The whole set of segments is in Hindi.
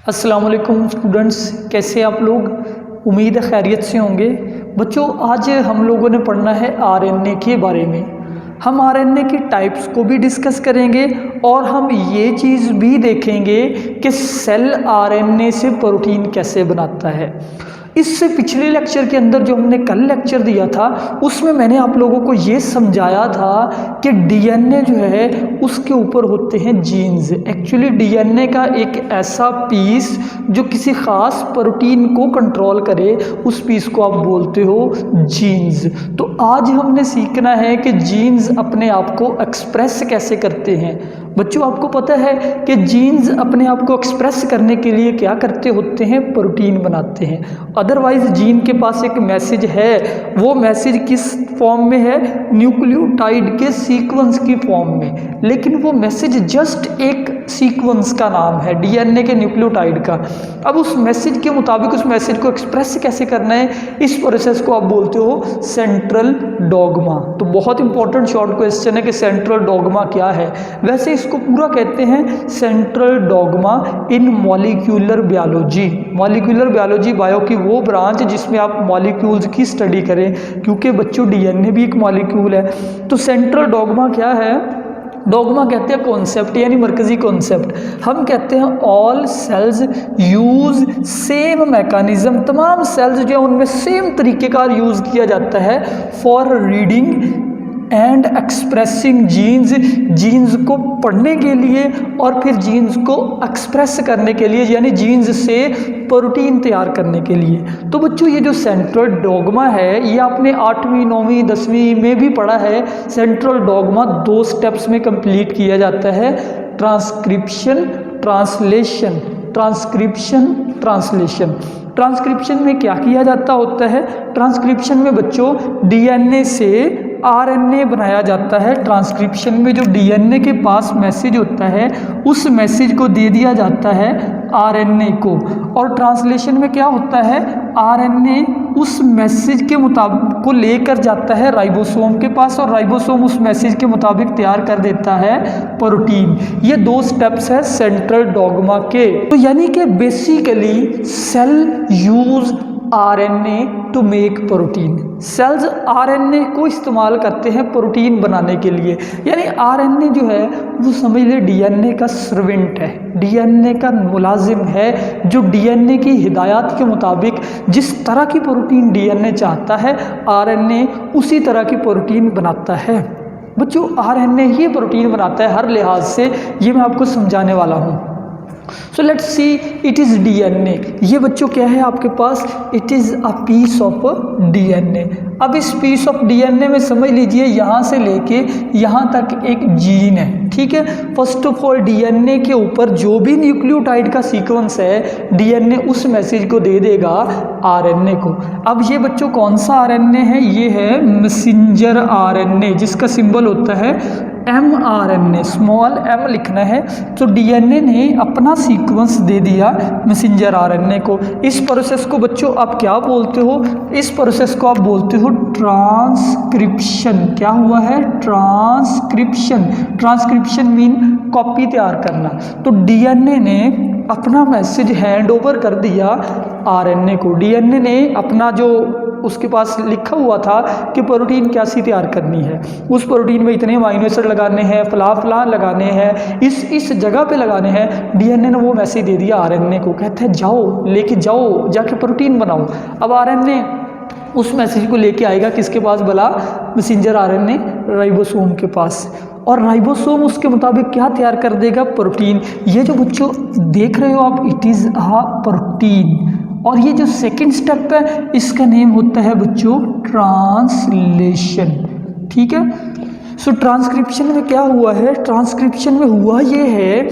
अस्सलाम वालेकुम स्टूडेंट्स, कैसे आप लोग। उम्मीद है खैरियत से होंगे। बच्चों, आज हम लोगों ने पढ़ना है आरएनए के बारे में। हम आरएनए की टाइप्स को भी डिस्कस करेंगे और हम ये चीज़ भी देखेंगे कि सेल आरएनए से प्रोटीन कैसे बनाता है। इससे पिछले लेक्चर के अंदर जो हमने कल लेक्चर दिया था उसमें मैंने आप लोगों को ये समझाया था कि डीएनए जो है उसके ऊपर होते हैं जीन्स। एक्चुअली डीएनए का एक ऐसा पीस जो किसी ख़ास प्रोटीन को कंट्रोल करे, उस पीस को आप बोलते हो जीन्स। तो आज हमने सीखना है कि जीन्स अपने आप को एक्सप्रेस कैसे करते हैं। बच्चों, आपको पता है कि जीन्स अपने आप को एक्सप्रेस करने के लिए क्या करते होते हैं, प्रोटीन बनाते हैं। अदरवाइज जीन के पास एक मैसेज है, वो मैसेज किस फॉर्म में है, न्यूक्लियोटाइड के सीक्वेंस की फॉर्म में। लेकिन वो मैसेज जस्ट एक सीक्वेंस का नाम है, डीएनए के न्यूक्लियोटाइड का। अब उस मैसेज के मुताबिक उस मैसेज को एक्सप्रेस कैसे करना है, इस प्रोसेस को आप बोलते हो सेंट्रल डॉग्मा। तो बहुत इंपॉर्टेंट शॉर्ट क्वेश्चन है कि सेंट्रल डॉग्मा क्या है। वैसे इसको पूरा कहते हैं central dogma in molecular biology. Molecular biology bio की वो ब्रांच जिसमें आप मॉलिक्यूल्स की स्टडी करें, क्योंकि बच्चों डीएनए भी एक मॉलिक्यूल है। तो सेंट्रल डॉग्मा क्या है? डॉग्मा कहते हैं कॉन्सेप्ट, यानी मरकजी कॉन्सेप्ट। हम कहते हैं all cells use same mechanism. तमाम सेल्स जो है उनमें सेम तरीक़ेकार यूज़ किया जाता है for reading and expressing genes. Genes को पढ़ने के लिए और फिर जीन्स को एक्सप्रेस करने के लिए, यानी जीन्स से प्रोटीन तैयार करने के लिए। तो बच्चों, ये जो सेंट्रल डॉग्मा है ये आपने 8वीं 9वीं 10वीं में भी पढ़ा है। सेंट्रल डॉग्मा 2 स्टेप्स में कंप्लीट किया जाता है, transcription translation. Transcription translation. Transcription में क्या किया जाता होता है? ट्रांसक्रिप्शन में बच्चों डीएनए से आरएनए बनाया जाता है। ट्रांसक्रिप्शन में जो डीएनए के पास मैसेज होता है उस मैसेज को दे दिया जाता है आरएनए को। और ट्रांसलेशन में क्या होता है? आरएनए उस मैसेज के मुताबिक को लेकर जाता है राइबोसोम के पास और राइबोसोम उस मैसेज के मुताबिक तैयार कर देता है प्रोटीन। ये 2 स्टेप्स है सेंट्रल डॉग्मा के। तो यानी कि basically cell use RNA to make protein. Cells RNA को इस्तेमाल करते हैं प्रोटीन बनाने के लिए। यानी आरएनए जो है वो समझ ले डीएनए का सर्वेंट है, डीएनए का मुलाजिम है, जो डीएनए की हिदायत के मुताबिक जिस तरह की प्रोटीन डीएनए चाहता है आरएनए उसी तरह की प्रोटीन बनाता है। बच्चों, आरएनए ही प्रोटीन बनाता है हर लिहाज से, ये मैं आपको समझाने वाला हूँ। So let's see, it is DNA. ये बच्चों क्या है आपके पास? It is a piece of DNA. अब इस पीस ऑफ डीएनए में समझ लीजिए यहाँ से लेके यहाँ तक एक जीन है, ठीक है। फर्स्ट ऑफ ऑल डीएनए के ऊपर जो भी न्यूक्लियोटाइड का सीक्वेंस है डीएनए उस मैसेज को दे देगा आरएनए को। अब ये बच्चों कौन सा आरएनए है? ये है मैसेंजर आरएनए, जिसका सिंबल होता है mRNA, स्मॉल m लिखना है। तो डीएनए ने अपना सीक्वेंस दे दिया मैसेंजर आरएनए को। इस प्रोसेस को बच्चों आप क्या बोलते हो? इस प्रोसेस को आप बोलते हो ट्रांसक्रिप्शन। क्या हुआ है? ट्रांसक्रिप्शन। ट्रांसक्रिप्शन मीन कॉपी तैयार करना। तो डीएनए ने अपना मैसेज हैंड ओवर कर दिया आरएनए को। डीएनए ने अपना जो उसके पास लिखा हुआ था कि प्रोटीन कैसी तैयार करनी है, उस प्रोटीन में इतने अमीनो एसिड लगाने हैं, फलां लगाने हैं, इस जगह पे लगाने हैं। डीएनए ने वो मैसेज दे दिया आरएनए को, कहते हैं जाओ लेके जाओ, जाके प्रोटीन बनाओ। अब आरएनए उस मैसेज को लेके आएगा किसके पास भला? मैसेंजर आरएनए, राइबोसोम के पास। और राइबोसोम उसके मुताबिक क्या तैयार कर देगा? प्रोटीन। ये जो बच्चों देख रहे हो आप, इट इज़ अ प्रोटीन। और ये जो सेकंड स्टेप है इसका नेम होता है बच्चों ट्रांसलेशन, ठीक है। सो ट्रांसक्रिप्शन में क्या हुआ है? ट्रांसक्रिप्शन में हुआ ये है,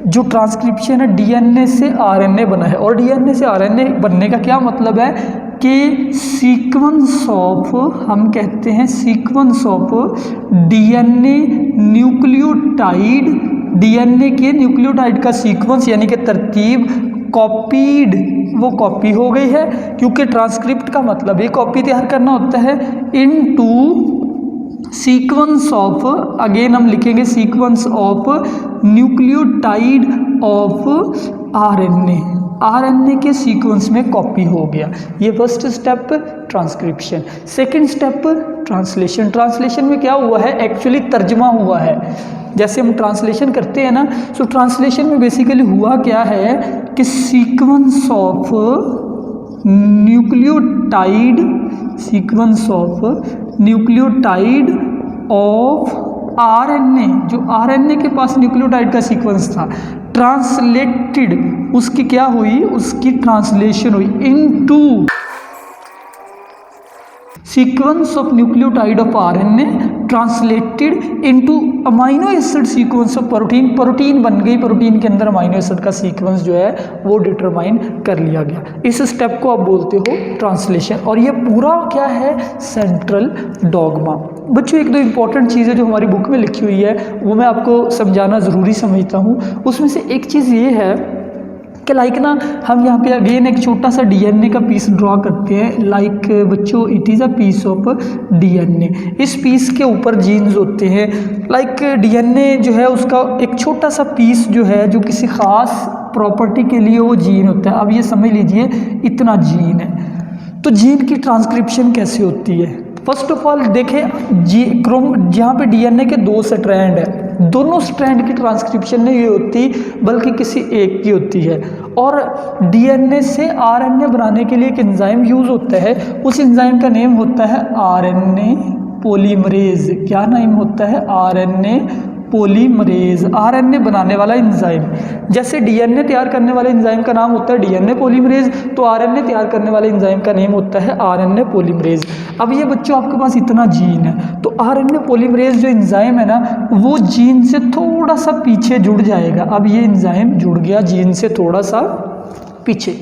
जो ट्रांसक्रिप्शन है डीएनए से आरएनए बना है। और डीएनए से आरएनए बनने का क्या मतलब है कि सीक्वेंस ऑफ, हम कहते हैं sequence of DNA nucleotide, DNA के न्यूक्लियोटाइड का सीक्वेंस यानी कि तरतीब कॉपीड, वो कॉपी हो गई है, क्योंकि ट्रांसक्रिप्ट का मतलब ही कॉपी तैयार करना होता है, इनटू सीक्वेंस ऑफ, अगेन हम लिखेंगे sequence of nucleotide of RNA के सीक्वेंस में कॉपी हो गया। ये first step transcription. Second step translation में क्या हुआ है, एक्चुअली तर्जमा हुआ है। जैसे हम ट्रांसलेशन करते हैं ना, सो ट्रांसलेशन में बेसिकली हुआ क्या है कि sequence of nucleotide of RNA, जो आरएनए के पास न्यूक्लियोटाइड का सीक्वेंस था, ट्रांसलेटेड, उसकी क्या हुई, उसकी ट्रांसलेशन हुई into sequence of nucleotide of RNA translated into amino acid sequence of protein बन गई। प्रोटीन के अंदर अमाइनो एसिड का सीक्वेंस जो है वो डिटरमाइन कर लिया गया। इस स्टेप को आप बोलते हो ट्रांसलेशन। और ये पूरा क्या है, सेंट्रल डॉगमा। बच्चों एक दो इंपॉर्टेंट चीज़ें जो हमारी बुक में लिखी हुई है वो मैं आपको समझाना ज़रूरी समझता हूँ। उसमें से एक चीज़ ये है कि लाइक ना हम यहाँ पे अगेन एक छोटा सा डीएनए का पीस ड्रॉ करते हैं। लाइक बच्चों it is a piece of DNA. इस पीस के ऊपर जीन्स होते हैं। लाइक डीएनए जो है उसका एक छोटा सा पीस जो है जो किसी ख़ास प्रॉपर्टी के लिए वो जीन होता है। अब ये समझ लीजिए इतना जीन है। तो जीन की ट्रांसक्रिप्शन कैसे होती है, फर्स्ट ऑफ ऑल देखें जहाँ पे डीएनए के दो स्ट्रैंड है, दोनों स्ट्रैंड की ट्रांसक्रिप्शन नहीं होती बल्कि किसी एक की होती है। और डीएनए से आरएनए बनाने के लिए एक एंजाइम यूज़ होता है, उस एंजाइम का नेम होता है आरएनए पॉलीमरेज। क्या नाम होता है, आरएनए पॉलीमरेज, आरएनए बनाने वाला एंजाइम। जैसे डीएनए तैयार करने वाले एंजाइम का नाम होता है डीएनए पॉलीमरेज, तो आरएनए तैयार करने वाले एंजाइम का नेम होता है आरएनए पॉलीमरेज। अब ये बच्चों आपके पास इतना जीन है, तो आरएनए पॉलीमरेज जो एंजाइम है ना वो जीन से थोड़ा सा पीछे जुड़ जाएगा। अब ये एंजाइम जुड़ गया जीन से थोड़ा सा पीछे।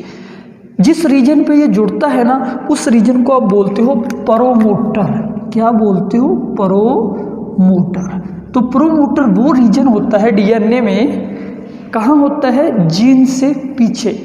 जिस रीजन पे ये जुड़ता है ना उस रीजन को आप बोलते हो प्रोमोटर। क्या बोलते हो, प्रोमोटर। तो प्रोमोटर वो रीजन होता है डीएनए में, कहाँ होता है, जीन से पीछे।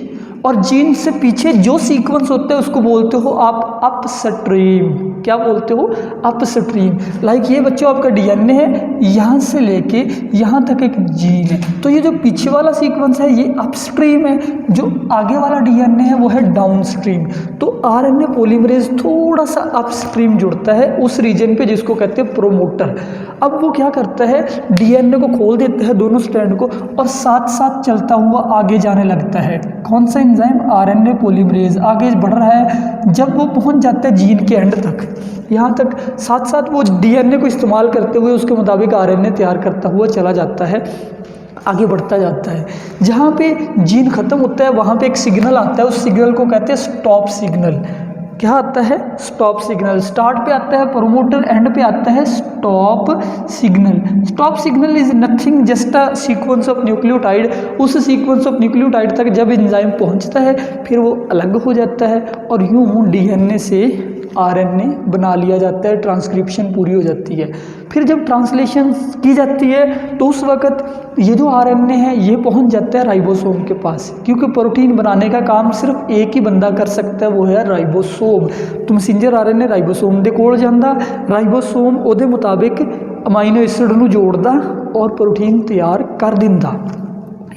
और जीन से पीछे जो सीक्वेंस होता है उसको बोलते हो आप अपस्ट्रीम। क्या बोलते हो, अपस्ट्रीम। लाइक ये बच्चों आपका डीएनए है, यहाँ से लेके यहाँ तक एक जीन है, तो ये जो पीछे वाला सीक्वेंस है ये अपस्ट्रीम है, जो आगे वाला डीएनए है वो है डाउनस्ट्रीम। तो आरएनए पॉलीमरेज थोड़ा सा अपस्ट्रीम जुड़ता है उस रीजन पे जिसको कहते हैं प्रोमोटर। अब वो क्या करता है, डीएनए को खोल देता है दोनों स्ट्रैंड को और साथ साथ चलता हुआ आगे जाने लगता है। कौन सा एंजाइम, आरएनए पॉलीमरेज आगे बढ़ रहा है। जब वो पहुंच जाता है जीन के एंड तक, यहाँ तक, साथ साथ वो डीएनए को इस्तेमाल करते हुए उसके मुताबिक आरएनए तैयार करता हुआ चला जाता है, आगे बढ़ता जाता है। जहाँ पे जीन खत्म होता है वहाँ पे एक सिग्नल आता है, उस सिग्नल को कहते हैं स्टॉप सिग्नल। क्या आता है, स्टॉप सिग्नल। स्टार्ट पे आता है प्रोमोटर, एंड पे आता है stop signal. Stop signal is nothing just a sequence of nucleotide. उस सीक्वेंस ऑफ न्यूक्लियोटाइड तक जब एंजाइम पहुंचता है फिर वो अलग हो जाता है और यूं डीएनए से आरएनए बना लिया जाता है, ट्रांसक्रिप्शन पूरी हो जाती है। फिर जब ट्रांसलेशन की जाती है तो उस वक्त ये जो आरएनए है ये पहुंच जाता है राइबोसोम के पास, क्योंकि प्रोटीन बनाने का काम सिर्फ एक ही बंदा कर सकता है, वो है राइबोसोम। तो मैसेंजर आरएनए राइबोसोम दे कोल जांदा, राइबोसोम ਉਹਦੇ ਮੁਤਾबिक अमाइनो एसिड ਨੂੰ जोड़दा और प्रोटीन तैयार कर दिंदा।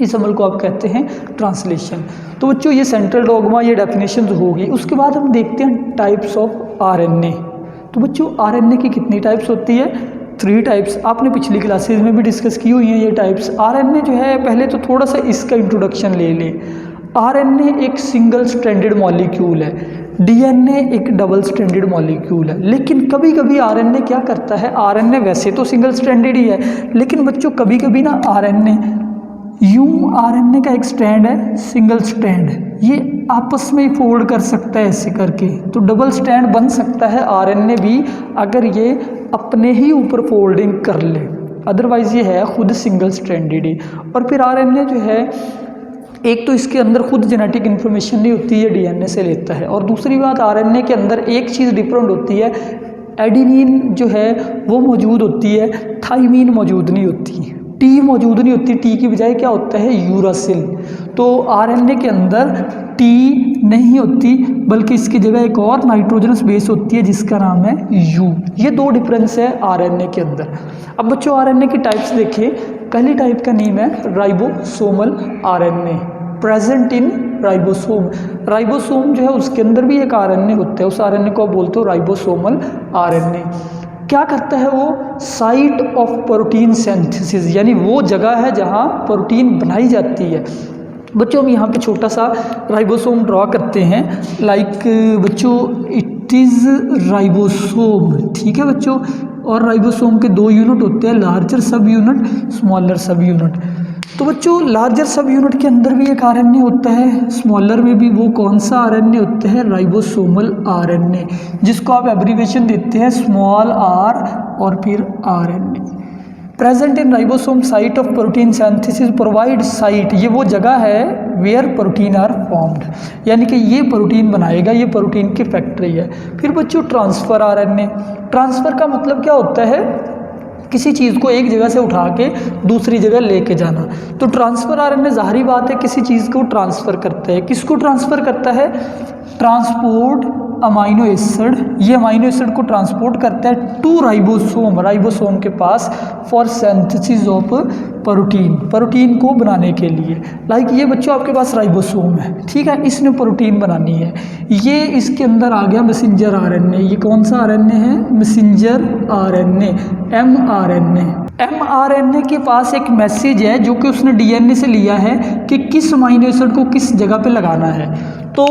इस अमल को आप कहते हैं ट्रांसलेशन। तो बच्चों ये सेंट्रल डॉगमा, ये डेफिनेशन होगी। उसके बाद हम देखते हैं टाइप्स ऑफ आरएनए। तो बच्चों आरएनए की कितनी टाइप्स होती है, 3 टाइप्स। आपने पिछली क्लासेज में भी डिस्कस की हुई हैं ये टाइप्स। आरएनए जो है, पहले तो थोड़ा सा इसका इंट्रोडक्शन ले लें। आरएनए एक सिंगल स्ट्रैंडेड मॉलिक्यूल है, डीएनए एक डबल स्ट्रैंडेड मॉलिक्यूल है। लेकिन कभी कभी आरएनए क्या करता है, आरएनए वैसे तो सिंगल स्ट्रैंडेड ही है, लेकिन बच्चों कभी कभी ना आरएनए आरएनए का एक स्ट्रैंड है, सिंगल स्ट्रैंड, ये आपस में फोल्ड कर सकता है ऐसे करके। तो डबल स्ट्रैंड बन सकता है आरएनए भी अगर ये अपने ही ऊपर फोल्डिंग कर ले, अदरवाइज ये है खुद सिंगल स्ट्रैंडेड ही। और फिर आरएनए जो है, एक तो इसके अंदर खुद जेनेटिक इन्फॉर्मेशन नहीं होती है, डीएनए से लेता है। और दूसरी बात, आरएनए के अंदर एक चीज़ डिफरेंट होती है, एडेनिन जो है वो मौजूद होती है, थाइमीन मौजूद नहीं होती, टी मौजूद नहीं होती। टी की बजाय क्या होता है, यूरासिल। तो आरएनए के अंदर टी नहीं होती बल्कि इसकी जगह एक और नाइट्रोजनस बेस होती है जिसका नाम है यू। ये 2 डिफरेंस है आरएनए के अंदर। अब बच्चों आरएनए की टाइप्स देखिए। पहली टाइप का नेम है ribosomal RNA. Present in ribosome. Ribosome जो है उसके अंदर भी एक आरएनए होता है, उस आरएनए को आप बोलते हो राइबोसोमल आरएनए। क्या करता है वो? साइट ऑफ प्रोटीन सिंथेसिस, यानी वो जगह है जहाँ प्रोटीन बनाई जाती है। बच्चों हम यहाँ पे छोटा सा राइबोसोम ड्रॉ करते हैं, लाइक बच्चों इट इज़ राइबोसोम, ठीक है बच्चों। और राइबोसोम के दो यूनिट होते हैं, लार्जर सब यूनिट, स्मॉलर सब यूनिट। तो बच्चों लार्जर सब यूनिट के अंदर भी एक आरएनए होता है, स्मॉलर में भी वो कौन सा आरएनए होता है? राइबोसोमल आरएनए, जिसको आप एब्रीविएशन देते हैं स्मॉल आर और फिर RNA. Present in ribosome site of protein synthesis provide site, ये वो जगह है वेयर प्रोटीन आर फॉर्म्ड, यानी कि ये प्रोटीन बनाएगा, ये प्रोटीन की फैक्ट्री है। फिर बच्चों ट्रांसफ़र आरएनए। ट्रांसफ़र का मतलब क्या होता है? किसी चीज़ को एक जगह से उठा के दूसरी जगह लेके जाना। तो ट्रांसफ़र आरएनए ज़ाहिरी बात है किसी चीज़ को ट्रांसफ़र करता है। किसको ट्रांसफ़र करता है? ट्रांसपोर्ट अमाइनो एसिड, ये अमाइनो एसिड को ट्रांसपोर्ट करता है टू राइबोसोम, राइबोसोम के पास, for synthesis of protein, protein को बनाने के लिए। लाइक ये बच्चों आपके पास राइबोसोम है, ठीक है, इसने प्रोटीन बनानी है, ये इसके अंदर आ गया मैसेंजर आरएनए। ये कौन सा आरएनए है? Messenger RNA, mRNA. एमआरएनए के पास एक मैसेज है जो कि उसने डीएनए से लिया है कि किस अमाइनो एसिड को किस जगह पे लगाना है। तो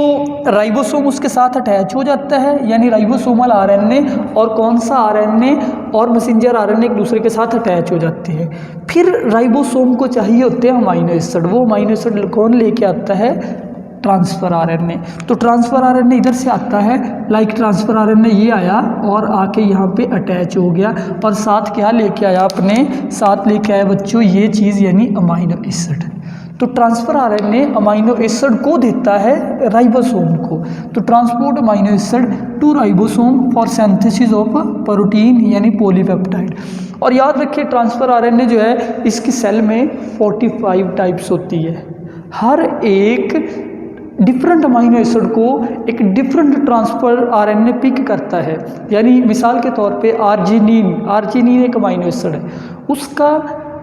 राइबोसोम उसके साथ अटैच हो जाता है, यानी राइबोसोमल आरएनए और कौन सा आरएनए और मैसेंजर आरएनए एक दूसरे के साथ अटैच हो जाते हैं। फिर राइबोसोम को चाहिए होते हैं अमाइनो एसिड, वो अमाइनो एसिड कौन लेके आता है? Transfer RNA. तो ट्रांसफ़र आरएनए इधर से आता है, लाइक ट्रांसफ़र आरएनए ये आया और आके यहाँ पे अटैच हो गया, और साथ क्या लेके आया? अपने साथ लेके आया बच्चों ये चीज़, यानी अमाइनो एसिड। तो ट्रांसफ़र आरएनए अमाइनो एसिड को देता है राइबोसोम को। तो transport amino acid to ribosome for synthesis of protein, यानी पॉलीपेप्टाइड। और याद रखिए ट्रांसफ़र आरएनए जो है इसकी सेल में 45 टाइप्स होती है। हर एक डिफरेंट अमाइनो एसिड को एक डिफरेंट ट्रांसफ़र आरएनए पिक करता है। यानी मिसाल के तौर पे आर्जिनिन एक अमाइनो एसिड है, उसका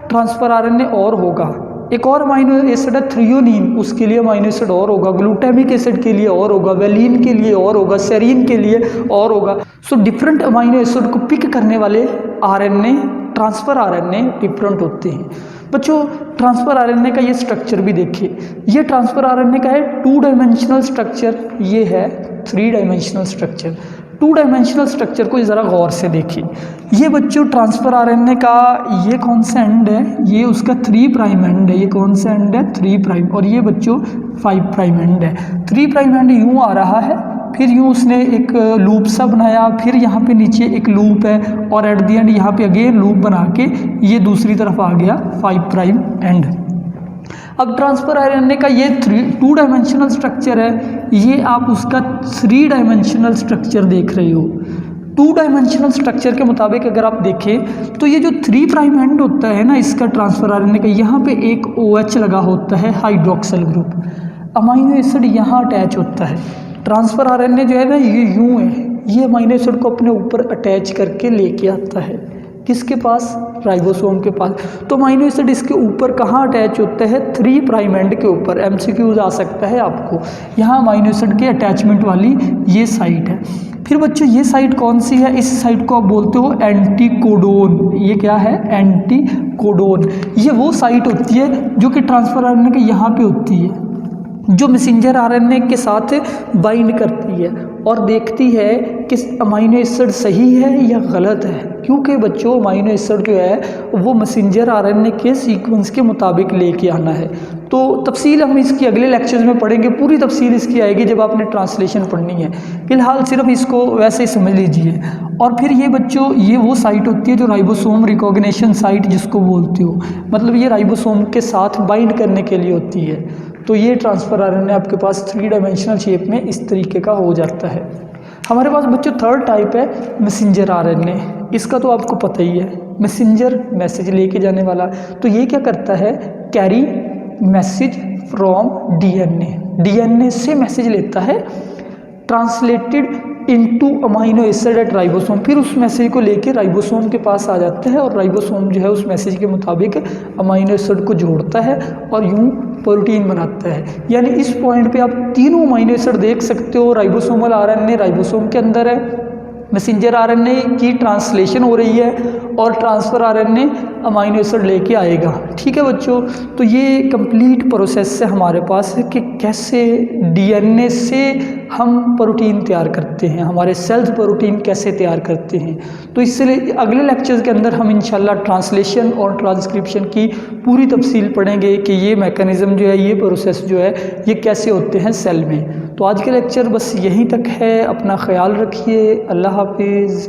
ट्रांसफ़र आरएनए और होगा। एक और अमाइनो एसिड है थ्रियोनिन, उसके लिए अमाइनो एसिड और होगा। ग्लूटामिक एसिड के लिए और होगा, वेलिन के लिए और होगा, सेरीन के लिए और होगा। सो डिफरेंट अमाइनो एसिड को पिक करने वाले आरएनए, ट्रांसफ़र आरएनए डिफरेंट होते हैं। बच्चों ट्रांसफ़र आरएनए का ये स्ट्रक्चर भी देखिए, ये ट्रांसफ़र आरएनए का है 2 डायमेंशनल स्ट्रक्चर, ये है 3 डायमेंशनल स्ट्रक्चर। 2 डायमेंशनल स्ट्रक्चर को ज़रा गौर से देखिए। ये बच्चों ट्रांसफ़र आरएनए का ये कौन सा एंड है? ये उसका 3 प्राइम एंड है। ये कौन सा एंड है? 3 प्राइम। और ये बच्चों 5 प्राइम एंड है। 3 प्राइम एंड यूँ आ रहा है, फिर यूँ उसने एक लूप सा बनाया, फिर यहाँ पे नीचे एक लूप है, और एट दी एंड यहाँ पे अगेन लूप बना के ये दूसरी तरफ आ गया 5 प्राइम एंड। अब ट्रांसफ़र आरएनए का ये 2 डायमेंशनल स्ट्रक्चर है, ये आप उसका 3 डायमेंशनल स्ट्रक्चर देख रहे हो। 2 डायमेंशनल स्ट्रक्चर के मुताबिक अगर आप देखें तो ये जो 3 प्राइम एंड होता है ना इसका ट्रांसफ़र आरएनए का, यहाँ पे एक OH लगा होता है, हाइड्रोक्सिल ग्रुप, अमाइनो एसिड यहाँ अटैच होता है। ट्रांसफ़र आरएनए जो है ना ये यूँ है, ये अमाइनो एसिड को अपने ऊपर अटैच करके लेके आता है, किसके पास? राइबोसोम के पास। तो अमाइनो एसिड इसके ऊपर कहाँ अटैच होता है? 3 प्राइम एंड के ऊपर। MCQ आ सकता है आपको, यहाँ अमाइनो एसिड के अटैचमेंट वाली ये साइट है। फिर बच्चों ये साइट कौन सी है? इस साइट को आप बोलते हो एंटीकोडोन। ये क्या है? एंटीकोडोन। ये वो साइट होती है जो कि ट्रांसफ़र आरएनए के यहाँ पे होती है, जो मैसेंजर आरएनए के साथ बाइंड करती है और देखती है कि अमाइनो एसिड सही है या गलत है। क्योंकि बच्चों अमाइनो एसिड जो है वो मैसेंजर आरएनए के सीक्वेंस के मुताबिक लेके आना है। तो तफसील हम इसकी अगले लेक्चर्स में पढ़ेंगे, पूरी तफसील इसकी आएगी जब आपने ट्रांसलेशन पढ़नी है। फिलहाल सिर्फ इसको वैसे ही समझ लीजिए। और फिर ये बच्चों ये वो साइट होती है जो राइबोसोम रिकॉग्निशन साइट जिसको बोलते हो, मतलब ये राइबोसोम के साथ बाइंड करने के लिए होती है। तो ये ट्रांसफ़र आरएनए आपके पास 3 डायमेंशनल शेप में इस तरीके का हो जाता है। हमारे पास बच्चों 3rd टाइप है मैसेंजर आरएनए। इसका तो आपको पता ही है, मैसेंजर मैसेज लेके जाने वाला। तो ये क्या करता है? Carry message from DNA, DNA से मैसेज लेता है, translated into amino acid at ribosome, फिर उस मैसेज को लेके राइबोसोम के पास आ जाता है और राइबोसोम जो है उस मैसेज के मुताबिक अमाइनो एसिड को जोड़ता है और यूं प्रोटीन बनाता है। यानी इस पॉइंट पे आप तीनों अमाइनो एसिड देख सकते हो। राइबोसोमल आरएनए राइबोसोम के अंदर है, मैसेंजर आरएनए की ट्रांसलेशन हो रही है और ट्रांसफ़र आरएनए अमाइनो एसिड लेके आएगा। ठीक है बच्चों, तो ये कंप्लीट प्रोसेस है हमारे पास है कि कैसे डीएनए से हम प्रोटीन तैयार करते हैं, हमारे सेल्स प्रोटीन कैसे तैयार करते हैं। तो इसलिए अगले लेक्चर्स के अंदर हम इंशाल्लाह ट्रांसलेशन और ट्रांसक्रिप्शन की पूरी तफसील पढ़ेंगे कि ये मैकेनिज़्म जो है, ये प्रोसेस जो है, ये कैसे होते हैं सेल में। तो आज के लेक्चर बस यहीं तक है। अपना ख्याल रखिए। अल्लाह हाफिज़।